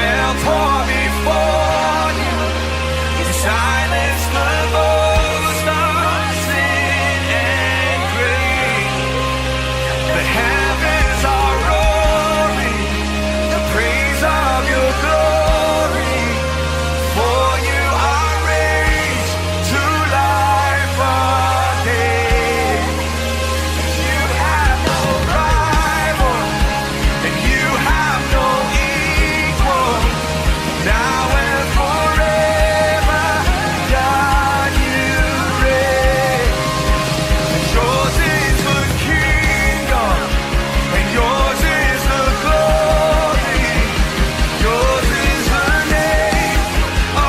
S1: fell poor before you. You silence the voice of sin and grave. The heavens are roaring the praise of your glory. For you are raised to life again. You have no rival, and you have no equal. Now and forever, God, you reign. And yours is the kingdom, and yours is the glory. Yours is the name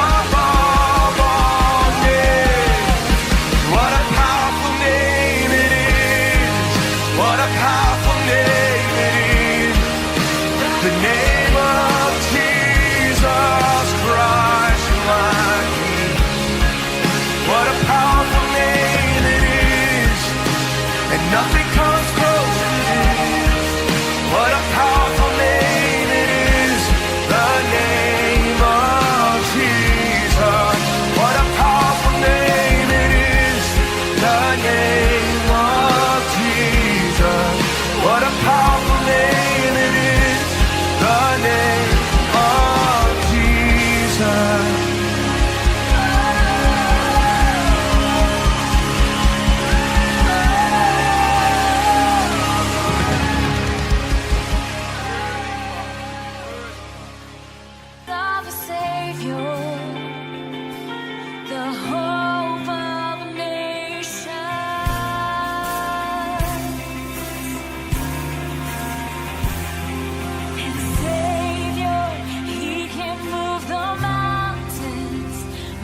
S1: above all names. What a powerful name it is. What a powerful name it is. The name of Jesus Christ, my King. What a powerful name it is. And nothing comes close to this. What a powerful name it is. The name of Jesus. What a powerful name it is. The name of Jesus. What a powerful name it is. The name of Jesus.
S2: Of a Savior, the hope of a nation. And Savior, He can move the mountains.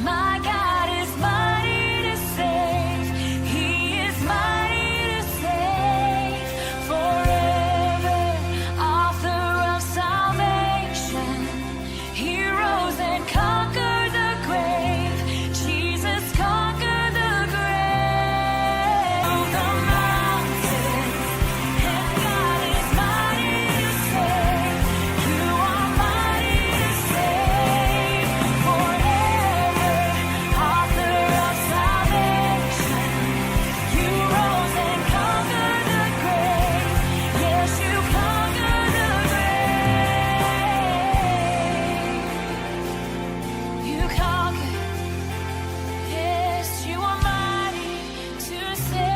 S2: My God is mighty to save. He is mighty to save. Forever, author of salvation. He rose and conquered the grave. Jesus conquered the grave. Move the mountains, and God is mighty to save. You are mighty to save. Forever, author of salvation. You rose and conquered the grave. Yes, you conquered the grave. You conquered. Yes, you are mighty to save.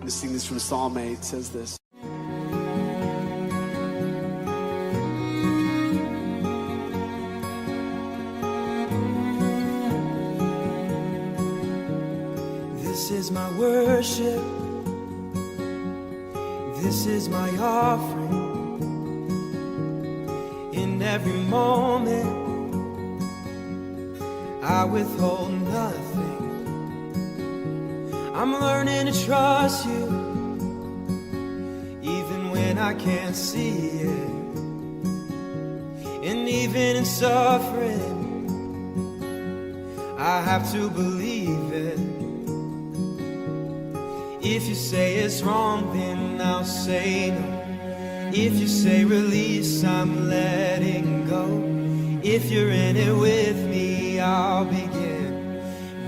S5: Let's sing this from Psalm 8. It says this.
S1: This is my worship. This is my offering. In every moment, I withhold nothing. I'm learning to trust you, even when I can't see it. And even in suffering, I have to believe it. If you say it's wrong, then I'll say no. If you say release, I'm letting go. If you're in it with me, I'll begin.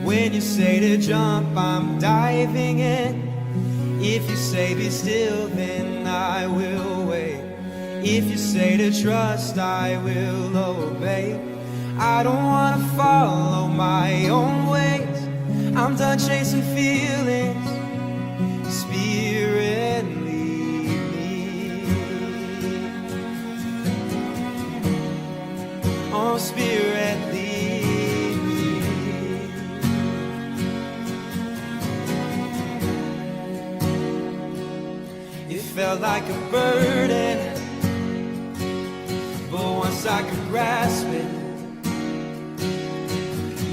S1: When you say to jump, I'm diving in. If you say be still, then I will wait. If you say to trust, I will obey. I don't want to follow my own ways. I'm done chasing feelings. Spirit, lead me. Oh, Spirit, lead me. It felt like a burden, but once I could grasp it,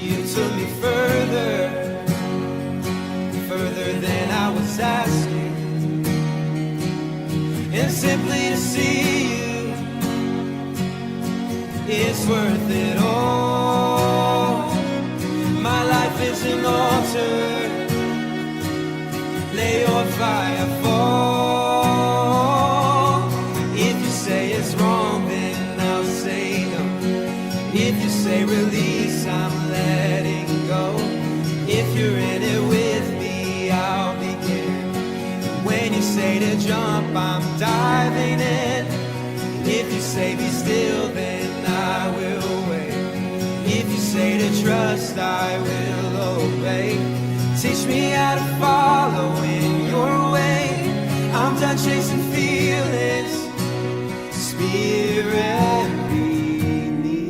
S1: you took me further than I was asking. And simply to see you is worth it all. My life is an altar. Lay your I fall. If you say it's wrong, then I'll say no. If you say release, I'm letting go. If you're in it with me, I'll begin. When you say to jump, I'm diving in. If you say be still, then I will wait. If you say to trust, I will obey. Teach me how to follow in your way. I'm done chasing feelings. Spirit, lead me.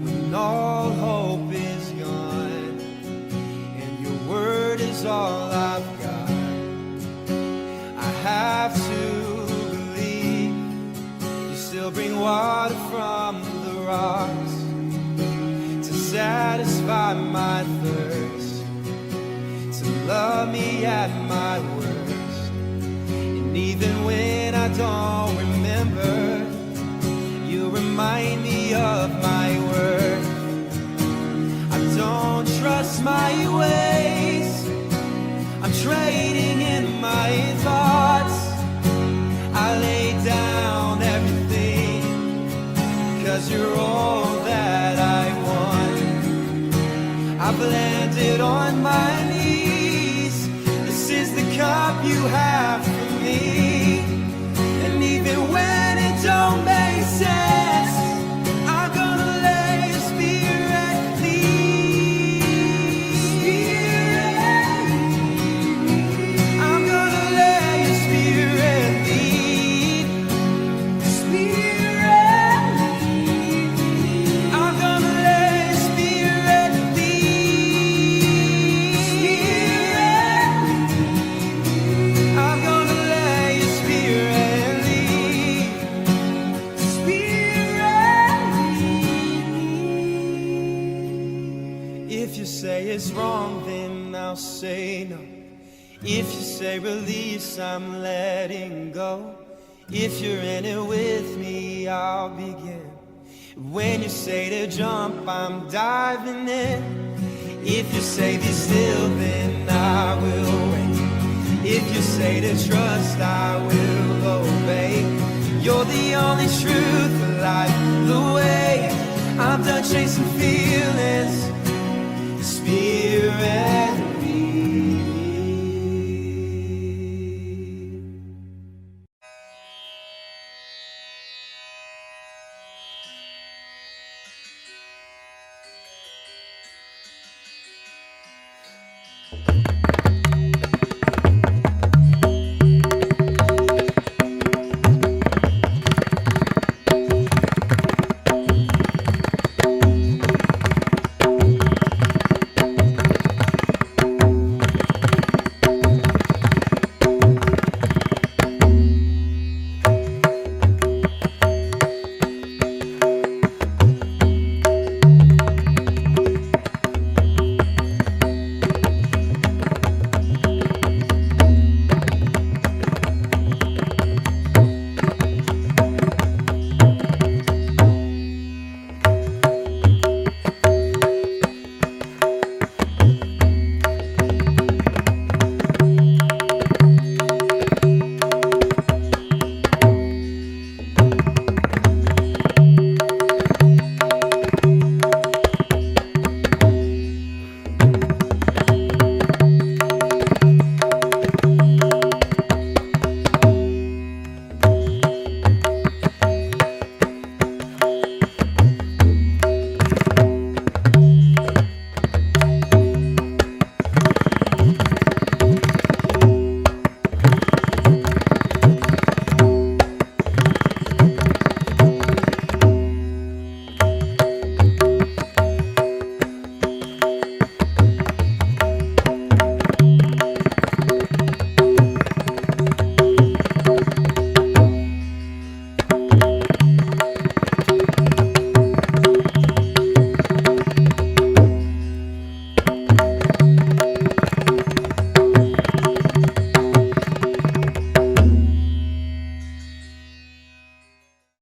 S1: When all hope is gone and your word is all I've got, I have to believe you still bring water from the rocks to satisfy my thirst, to love me at my worst. And even when I don't remember, you remind me of my word. I don't trust my ways. I'm trading in my thoughts. I lay down everything, 'cause you're all that I want. I've landed on my knees. This is the cup you have for me. And even when it don't make sense, I'm gonna let your spirit lead. I'm gonna let your spirit lead. I'm gonna let your spirit lead. I'm gonna let your spirit lead. If you say it's wrong, then I'll say no. If you say release, I'm letting go. If you're in it with me, I'll begin. When you say to jump, I'm diving in. If you say be still, then I will wait. If you say to trust, I will obey. You're the only truth, the light, the way. I'm done chasing feelings. Spirit, lead me.